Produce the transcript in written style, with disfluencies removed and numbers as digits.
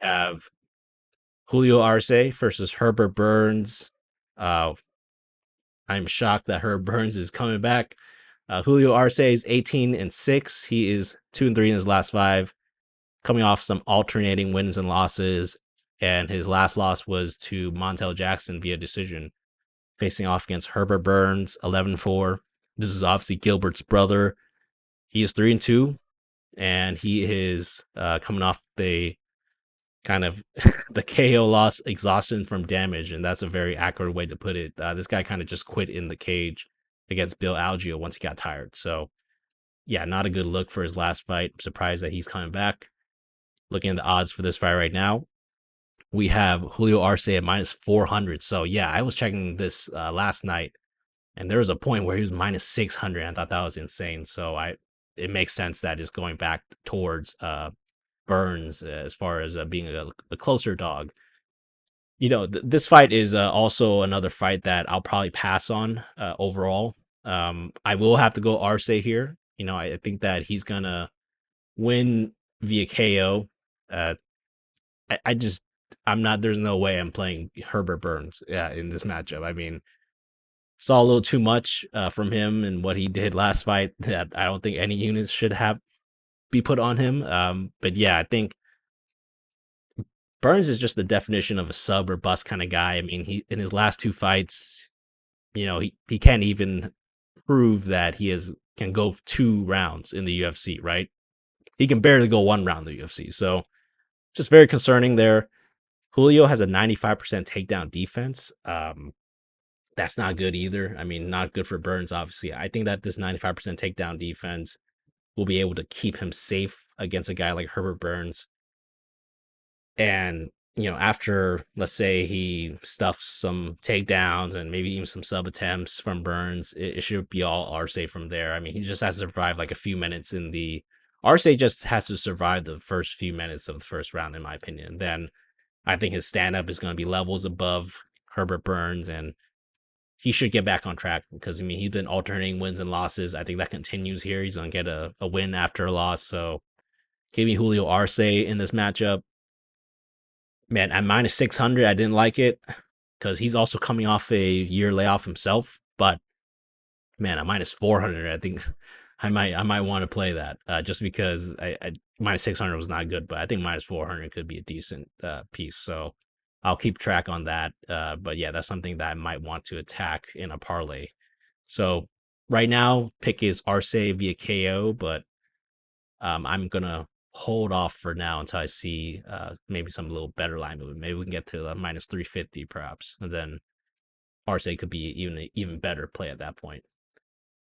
have Julio Arce versus Herbert Burns. Uh, I'm shocked that Herbert Burns is coming back. Julio Arce is 18-6. He is 2-3 in his last 5, coming off some alternating wins and losses. And his last loss was to Montel Jackson via decision, facing off against Herbert Burns, 11-4. This is obviously Gilbert's brother. He is 3-2, and he is coming off the kind of the KO loss, exhaustion from damage, and that's a very accurate way to put it. This guy kind of just quit in the cage against Bill Algeo once he got tired. So, yeah, not a good look for his last fight. I'm surprised that he's coming back. Looking at the odds for this fight right now, we have Julio Arce at minus 400. So, yeah, I was checking this last night, and there was a point where he was minus 600. I thought that was insane. So, it makes sense that it's going back towards Burns as far as being a closer dog. This fight is also another fight that I'll probably pass on overall. I will have to go Arce here. I think that he's gonna win via KO. I'm not. There's no way I'm playing Herbert Burns in this matchup. I mean, saw a little too much from him and what he did last fight that I don't think any units should be put on him. But yeah, I think Burns is just the definition of a sub or bust kind of guy. I mean, he in his last 2 fights, he can't even prove that can go 2 rounds in the UFC, right? He can barely go 1 round in the UFC. So just very concerning there. Julio has a 95% takedown defense. That's not good either. I mean, not good for Burns, obviously. I think that this 95% takedown defense will be able to keep him safe against a guy like Herbert Burns. And, after, let's say, he stuffs some takedowns and maybe even some sub attempts from Burns, it should be all Arce from there. I mean, he just has to survive like a few minutes Arce just has to survive the first few minutes of the first round, in my opinion. Then I think his stand up is going to be levels above Herbert Burns, and he should get back on track because, I mean, he's been alternating wins and losses. I think that continues here. He's going to get a win after a loss. So give me Julio Arce in this matchup. Man, at minus 600, I didn't like it because he's also coming off a year layoff himself. But man, at minus 400, I think I might want to play that just because I minus 600 was not good, but I think minus 400 could be a decent piece. So I'll keep track on that. But yeah, that's something that I might want to attack in a parlay. So right now, pick is Arce via KO, but I'm gonna hold off for now until I see maybe some little better line movement. Maybe we can get to minus 350 perhaps, and then Arce could be even better play at that point.